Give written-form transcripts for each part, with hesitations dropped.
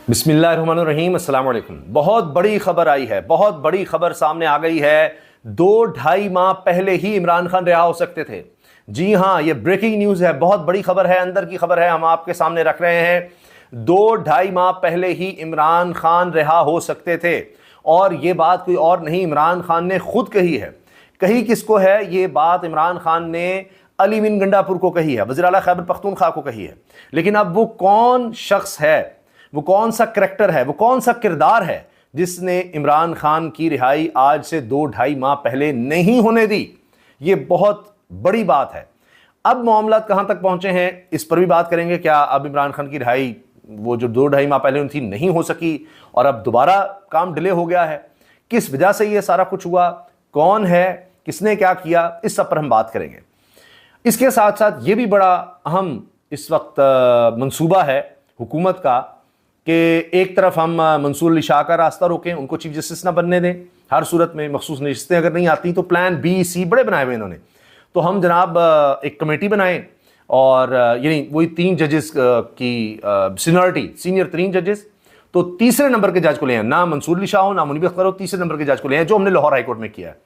बिस्मिल्लाहिर्रहमानिर्रहीम, अस्सलाम वालेकुम। बहुत बड़ी खबर आई है, बहुत बड़ी खबर सामने आ गई है। 2-2.5 माह पहले ही इमरान खान रिहा हो सकते थे। जी हां, ये ब्रेकिंग न्यूज है, बहुत बड़ी खबर है, अंदर की खबर है, हम आपके सामने रख रहे हैं। 2-2.5 माह पहले ही इमरान खान रिहा हो सकते थे और ये बात कोई और नहीं, इमरान खान ने खुद कही है। कही किसको है ये बात? इमरान खान ने अली बिन गंडापुर को कही है, वज़ीर आला खैबर पख्तूनख्वा को कही है। लेकिन अब वो कौन शख्स है, वो कौन सा करैक्टर है, वो कौन सा किरदार है जिसने इमरान खान की रिहाई आज से 2-2.5 माह पहले नहीं होने दी? ये बहुत बड़ी बात है। अब मामला कहां तक पहुंचे हैं इस पर भी बात करेंगे। क्या अब इमरान खान की रिहाई वो जो 2-2.5 माह पहले थी नहीं हो सकी और अब दोबारा काम डिले हो गया है? किस वजह से ये सारा कुछ हुआ, कौन है, किसने क्या किया, इस सब पर हम बात करेंगे। इसके साथ साथ ये भी बड़ा अहम इस वक्त मंसूबा है हुकूमत का कि एक तरफ हम मंसूर अली शाह का रास्ता रोकें, उनको चीफ जस्टिस ना बनने दें। हर सूरत में मखसूस नशिस्तें अगर नहीं आती तो प्लान बी सी बड़े बनाए हुए इन्होंने। तो हम जनाब एक कमेटी बनाएं और यानी वही 3 जजेस की सीनियरिटी, सीनियर 3 जजेस, तो तीसरे नंबर के जज को ले आए, ना मंसूर अली शाह हो ना मुनीब अख्तर हो, तीसरे नंबर के जज को ले आए, जो हमने लाहौर हाईकोर्ट में किया है।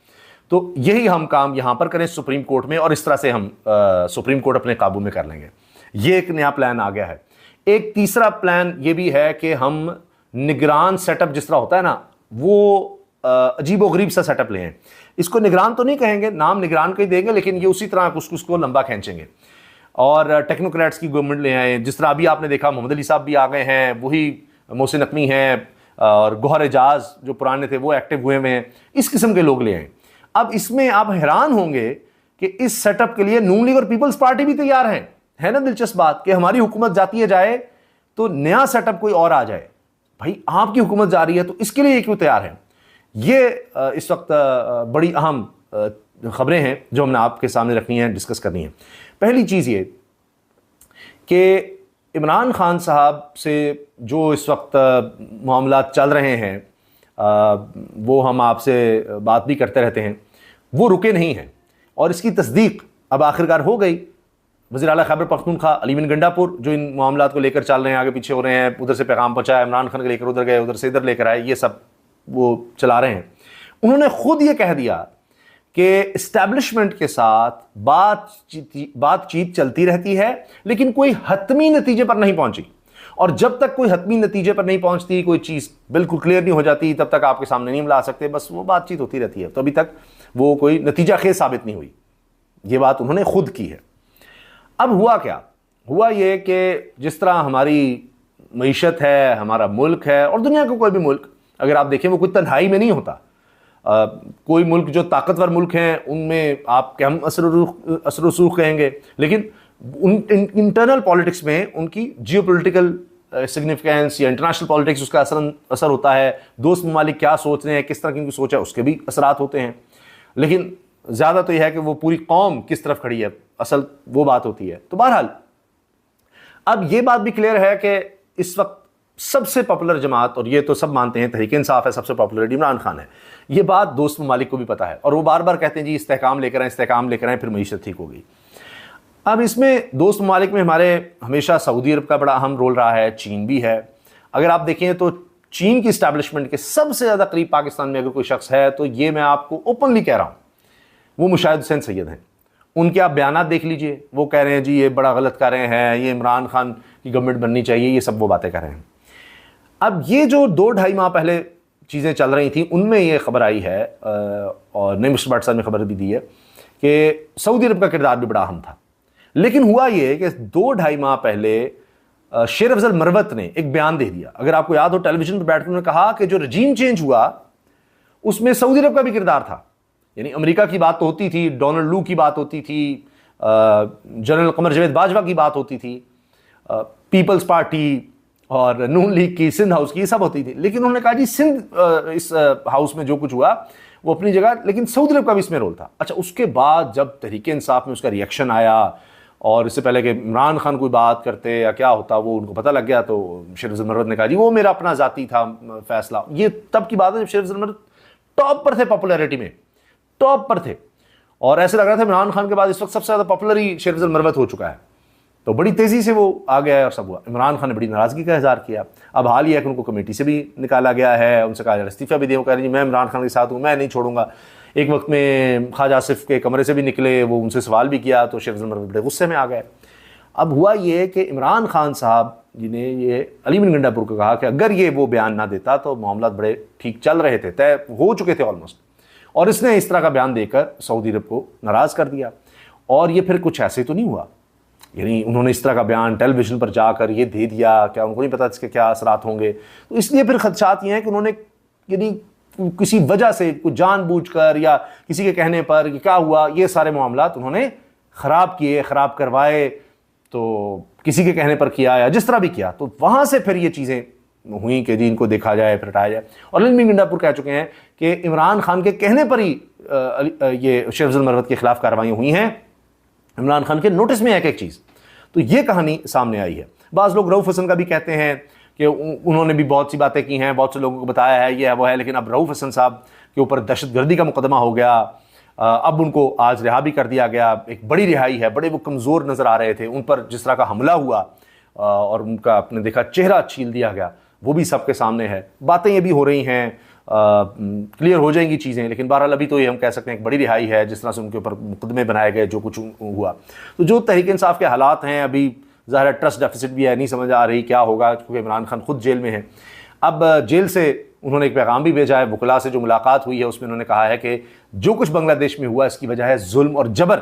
तो यही हम काम यहां पर करें सुप्रीम कोर्ट में, और इस तरह से हम सुप्रीम कोर्ट अपने काबू में कर लेंगे। ये एक नया प्लान आ गया है। एक तीसरा प्लान ये भी है कि हम निगरान सेटअप जिस तरह होता है ना, वो अजीबोगरीब सा सेटअप ले आए। इसको निगरान तो नहीं कहेंगे, नाम निगरान का ही देंगे, लेकिन ये उसी तरह उसको लंबा खींचेंगे और टेक्नोक्रेट्स की गवर्नमेंट ले आए। जिस तरह अभी आपने देखा मोहम्मद अली साहब भी आ गए हैं, वही मोहसिन नकवी हैं और गौहर एजाज जो पुराने थे वो एक्टिव हुए हैं। इस किस्म के लोग ले आए। अब इसमें आप हैरान होंगे कि इस सेटअप के लिए नून लीग और पीपल्स पार्टी भी तैयार है ना दिलचस्प बात कि हमारी हुकूमत जाती है जाए तो नया सेटअप कोई और आ जाए। भाई आपकी हुकूमत जा रही है तो इसके लिए क्यों तैयार है? ये इस वक्त बड़ी अहम खबरें हैं जो हमने आपके सामने रखनी है, डिस्कस करनी है। पहली चीज़ ये कि इमरान खान साहब से जो इस वक्त मामला चल रहे हैं, वो हम आपसे बात भी करते रहते हैं, वो रुके नहीं हैं और इसकी तस्दीक अब आखिरकार हो गई। वज़ीर आला खैबर पख्तूनख्वा अली बिन गंडापुर जो इन मामला को लेकर चल रहे हैं, आगे पीछे हो रहे हैं, उधर से पैगाम पहुंचाया, इमरान खान को लेकर उधर गए, उधर से इधर लेकर आए, ये सब वो चला रहे हैं। उन्होंने खुद ये कह दिया कि इस्टेब्लिशमेंट के साथ बातचीत चलती रहती है लेकिन कोई हतमी नतीजे पर नहीं पहुंची, और जब तक कोई हतमी नतीजे पर नहीं पहुंचती, कोई चीज़ बिल्कुल क्लियर नहीं हो जाती, तब तक आपके सामने नहीं ला सकते। बस वो बातचीत होती रहती है। तो अभी तक वो कोई नतीजा खेज साबित नहीं हुई। ये बात उन्होंने खुद की है। अब हुआ क्या? हुआ ये कि जिस तरह हमारी मईशत है, हमारा मुल्क है, और दुनिया का कोई भी मुल्क अगर आप देखें वो कोई तन्हाई में नहीं होता। कोई मुल्क जो ताकतवर मुल्क हैं उनमें आप क्या हम असर रसूख कहेंगे, लेकिन इंटरनल पॉलिटिक्स में उनकी जियोपॉलिटिकल सिग्निफिकेंस या इंटरनेशनल पॉलिटिक्स उसका असर होता है। दोस्त ममालिक क्या सोच रहे हैं, किस तरह की उनकी सोच है, उसके भी असरात होते हैं। लेकिन ज़्यादा तो यह है कि वो पूरी कौम किस तरफ खड़ी है, असल वो बात होती है। तो बहरहाल अब ये बात भी क्लियर है कि इस वक्त सबसे पॉपुलर जमात, और ये तो सब मानते हैं तहरीक इंसाफ है, सबसे पॉपुलर इमरान खान है। ये बात दोस्त ममालिक को भी पता है और वो बार बार कहते हैं जी इस्तेहकाम लेकर आए, इस्तेहकाम लेकर आए, फिर मईशत ठीक होगी। अब इसमें दोस्त ममालिक में हमारे हमेशा सऊदी अरब का बड़ा अहम रोल रहा है, चीन भी है। अगर आप देखें तो चीन की इस्टेब्लिशमेंट के सबसे ज़्यादा करीब पाकिस्तान में अगर कोई शख्स है तो ये मैं आपको ओपनली कह रहा हूँ, वो मुशाहिद हुसैन सैयद हैं। उनके आप बयानात देख लीजिए, वो कह रहे हैं जी ये बड़ा गलत कर रहे हैं, ये इमरान खान की गवर्नमेंट बननी चाहिए, ये सब वो बातें कर रहे हैं। अब ये जो 2-2.5 माह पहले चीज़ें चल रही थी उनमें ये खबर आई है, और नईम भट्ट साहब ने खबर भी दी है कि सऊदी अरब का किरदार भी बड़ा अहम था। लेकिन हुआ ये कि 2-2.5 माह पहले शेर अफजल मरवत ने एक बयान दे दिया। अगर आपको याद हो, टेलीविजन पर बैठकर उन्होंने कहा कि जो रजीम चेंज हुआ उसमें सऊदी अरब का भी किरदार था। यानी अमेरिका की बात तो होती थी, डोनाल्ड लू की बात होती थी, जनरल कमर जावेद बाजवा की बात होती थी, पीपल्स पार्टी और नून लीग की, सिंध हाउस की, ये सब होती थी। लेकिन उन्होंने कहा जी सिंध इस हाउस में जो कुछ हुआ वो अपनी जगह, लेकिन सऊदी अरब का भी इसमें रोल था। अच्छा, उसके बाद जब तहरीक इंसाफ में उसका रिएक्शन आया और इससे पहले कि इमरान खान कोई बात करते या क्या होता वो उनको पता लग गया, तो शेर अफजल मरवत ने कहा जी वो मेरा अपना ज़ाती था फैसला। ये तब की बात है जब शेर अफजल मरवत टॉप पर थे, पॉपुलैरिटी में टॉप पर थे, और ऐसे लग रहा था इमरान खान के बाद इस वक्त सबसे ज़्यादा पॉपुलर ही शेर अफजल मरवत हो चुका है। तो बड़ी तेज़ी से वो आ गया और सब हुआ। इमरान खान ने बड़ी नाराज़गी का इजहार किया। अब हाल ही है कि उनको कमेटी से भी निकाला गया है, उनसे कहा इस्तीफ़ा भी दिए। वो कह रही मैं इमरान खान के साथ हूँ, मैं नहीं छोड़ूंगा। एक वक्त में ख्वाजा आसिफ के कमरे से भी निकले, वो उनसे सवाल भी किया तो शेख अफजल बड़े गुस्से में आ गए। अब हुआ ये कि इमरान खान साहब जी ने ये अली बिन गंडापुर को कहा कि अगर ये वो बयान ना देता तो मामला बड़े ठीक चल रहे थे, तय हो चुके थे ऑलमोस्ट, और इसने इस तरह का बयान देकर सऊदी अरब को नाराज़ कर दिया। और ये फिर कुछ ऐसे तो नहीं हुआ, यानी उन्होंने इस तरह का बयान टेलीविजन पर जाकर ये दे दिया, क्या उनको नहीं पता इसके क्या असरात होंगे। तो इसलिए फिर खदशात ये हैं कि उन्होंने यानी किसी वजह से कुछ जानबूझकर या किसी के कहने पर कि क्या हुआ, ये सारे मामलात उन्होंने ख़राब किए, ख़राब करवाए, तो किसी के कहने पर किया या जिस तरह भी किया, तो वहाँ से फिर ये चीज़ें हुई कि जी इनको देखा जाए, फिर हटाया जाए। और अली बिन गंडापुर कह चुके हैं कि इमरान खान के कहने पर ही ये शेख अफजल मरवत के खिलाफ कार्रवाई हुई हैं, इमरान खान के नोटिस में है एक चीज़। तो ये कहानी सामने आई है। बाज़ लोग रऊफ़ हसन का भी कहते हैं कि उन्होंने भी बहुत सी बातें की हैं, बहुत से लोगों को बताया है, ये है वो है, लेकिन अब रऊफ़ हसन साहब के ऊपर दहशतगर्दी का मुकदमा हो गया, अब उनको आज रिहा भी कर दिया गया। एक बड़ी रिहाई है, बड़े वो कमज़ोर नज़र आ रहे थे, उन पर जिस तरह का हमला हुआ और उनका आपने देखा चेहरा छील दिया गया, वो भी सबके सामने है। बातें ये भी हो रही हैं, क्लियर हो जाएंगी चीज़ें, लेकिन बहरहाल अभी तो ये हम कह सकते हैं एक बड़ी रिहाई है, जिस तरह से उनके ऊपर मुकदमे बनाए गए, जो कुछ हुआ। तो जो तहरीक इंसाफ के हालात हैं, अभी ज़ाहिर ट्रस्ट डेफिसिट भी है, नहीं समझ आ रही क्या होगा, क्योंकि इमरान खान खुद जेल में है। अब जेल से उन्होंने एक पैगाम भी भेजा है, वकला से जो मुलाकात हुई है उसमें उन्होंने कहा है कि जो कुछ बांग्लादेश में हुआ इसकी वजह है जुल्म और जबर।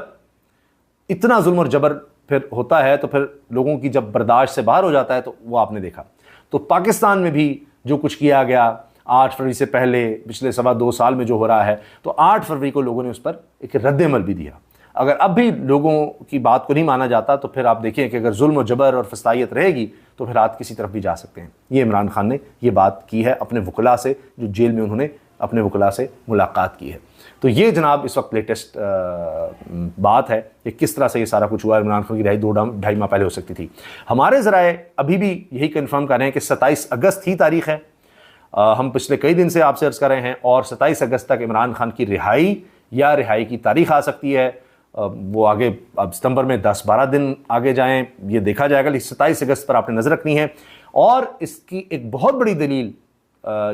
इतना जुल्म और जबर फिर होता है तो फिर लोगों की जब बर्दाश्त से बाहर हो जाता है, तो वो आपने देखा। तो पाकिस्तान में भी जो कुछ किया गया 8 फरवरी से पहले, पिछले 2.25 साल में जो हो रहा है, तो 8 फरवरी को लोगों ने उस पर एक रद्द-ए-अमल भी दिया। अगर अब भी लोगों की बात को नहीं माना जाता तो फिर आप देखिए कि अगर जुल्म और जबर और फसादियत रहेगी तो फिर हाथ किसी तरफ भी जा सकते हैं। ये इमरान खान ने ये बात की है अपने वकला से, जो जेल में उन्होंने अपने वकला से मुलाकात की है। तो ये जनाब इस वक्त लेटेस्ट बात है कि किस तरह से ये सारा कुछ हुआ। इमरान खान की रिहाई 2-2.5 माह पहले हो सकती थी। हमारे ज़राए अभी भी यही कन्फर्म कर रहे हैं कि 27 अगस्त ही तारीख़ है। हम पिछले कई दिन से आपसे अर्ज़ कर रहे हैं, और 27 अगस्त तक इमरान खान की रिहाई या रिहाई की तारीख़ आ सकती है। वो आगे अब सितंबर में 10-12 दिन आगे जाएं, ये देखा जाएगा, लेकिन 27 अगस्त पर आपने नज़र रखनी है। और इसकी एक बहुत बड़ी दलील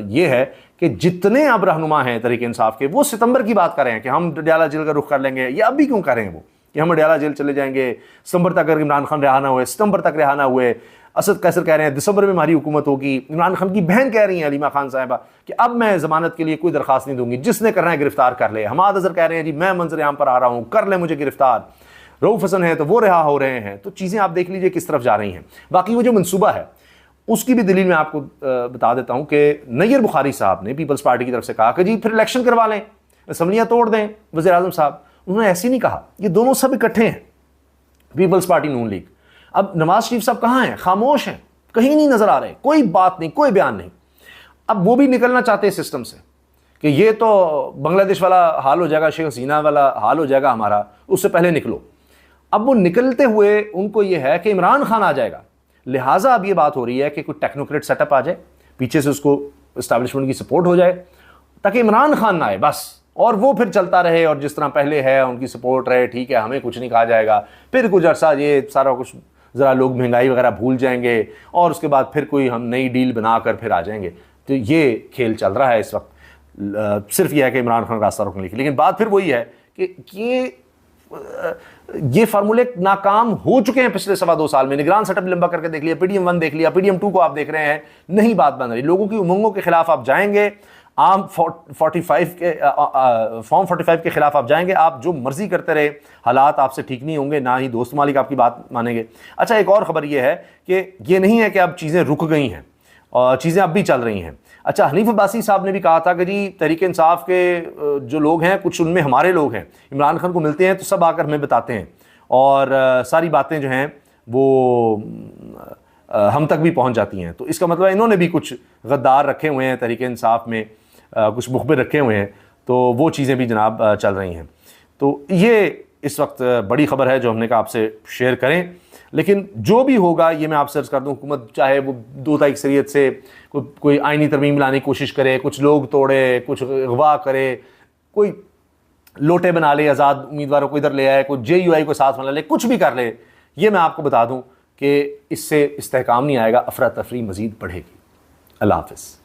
ये है कि जितने अब रहनुमा हैं तहरीक इंसाफ के, वो सितंबर की बात कर रहे हैं कि हम डडियाला जेल का रुख कर लेंगे। ये अभी क्यों कर रहे हैं वो कि हम डडियाला जेल चले जाएंगे, सितंबर तक अगर इमरान खान रिहा ना हुए, सितंबर तक रिहा ना हुए। असद कैसर कह रहे हैं दिसंबर में हमारी हुकूमत होगी। इमरान खान की बहन कह रही हैं अलीमा खान साहिबा कि अब मैं ज़मानत के लिए कोई दरख्वास्त नहीं दूंगी, जिसने करना है गिरफ्तार कर ले। हमाद अजहर कह रहे हैं जी मैं मंजर आम पर आ रहा हूँ, कर ले मुझे गिरफ्तार। रऊफ़ हसन है तो वो रिहा हो रहे हैं। तो चीज़ें आप देख लीजिए किस तरफ जा रही हैं। बाकी वो जो मनसूबा है उसकी भी दलील मैं आपको बता देता हूँ कि नैयर बुखारी साहब ने पीपल्स पार्टी की तरफ से कहा कि जी फिर इलेक्शन करवा लें, असम्बलियाँ तोड़ दें। वज़ीर आज़म साहब उन्होंने ऐसे नहीं कहा, ये दोनों सब इकट्ठे हैं, पीपल्स पार्टी नून लीग। अब नवाज शरीफ साहब कहाँ हैं? खामोश हैं, कहीं नहीं नजर आ रहे, कोई बात नहीं, कोई बयान नहीं। अब वो भी निकलना चाहते हैं सिस्टम से कि ये तो बांग्लादेश वाला हाल हो जाएगा, शेख हसीना वाला हाल हो जाएगा हमारा, उससे पहले निकलो। अब वो निकलते हुए उनको ये है कि इमरान खान आ जाएगा, लिहाजा अब ये बात हो रही है कि कोई टेक्नोक्रेट सेटअप आ जाए, पीछे से उसको इस्टेब्लिशमेंट की सपोर्ट हो जाए, ताकि इमरान खान ना आए बस, और वो फिर चलता रहे और जिस तरह पहले है उनकी सपोर्ट रहे, ठीक है, हमें कुछ नहीं कहा जाएगा। फिर कुछ अर्सा ये सारा कुछ ज़रा लोग महंगाई वगैरह भूल जाएंगे और उसके बाद फिर कोई हम नई डील बनाकर फिर आ जाएंगे। तो ये खेल चल रहा है इस वक्त। सिर्फ ये है कि इमरान खान रास्ता रोकने की, लेकिन बात फिर वही है कि ये फार्मूले नाकाम हो चुके हैं पिछले 2.25 साल में। निगरान सेटअप लंबा करके देख लिया, PDM 1 देख लिया, PDM 2 को आप देख रहे हैं, नहीं बात बन रही। लोगों की उमंगों के खिलाफ आप जाएंगे, आम 45 के फॉर्म 45 के खिलाफ आप जाएंगे, आप जो मर्जी करते रहे, हालात आपसे ठीक नहीं होंगे, ना ही दोस्त मालिक आपकी बात मानेंगे। अच्छा, एक और ख़बर यह है कि ये नहीं है कि अब चीज़ें रुक गई हैं और चीज़ें अब भी चल रही हैं। अच्छा, हनीफ अब्बासी साहब ने भी कहा था कि जी तहरीक इंसाफ के जो लोग हैं, कुछ उनमें हमारे लोग हैं, इमरान खान को मिलते हैं तो सब आकर हमें बताते हैं और सारी बातें जो हैं वो हम तक भी पहुंच जाती हैं। तो इसका मतलब इन्होंने भी कुछ गद्दार रखे हुए हैं तहरीक इंसाफ में, कुछ मुखबिर रखे हुए हैं, तो वो चीज़ें भी जनाब चल रही हैं। तो ये इस वक्त बड़ी ख़बर है जो हमने कहा आपसे शेयर करें। लेकिन जो भी होगा ये मैं आपसे अर्ज़ कर दूं, हुकूमत चाहे वो 2 तारीख शरीयत से कोई आइनी तरमीम लाने की कोशिश करे, कुछ लोग तोड़े, कुछ अगवा करे, कोई लोटे बना ले, आज़ाद उम्मीदवारों को इधर ले आए, कोई JUI को साथ बना ले, कुछ भी कर ले, ये मैं आपको बता दूं कि इससे इस्तेहकाम नहीं आएगा, अफरा तफरी मजीद बढ़ेगी। अल्लाह हाफिज़।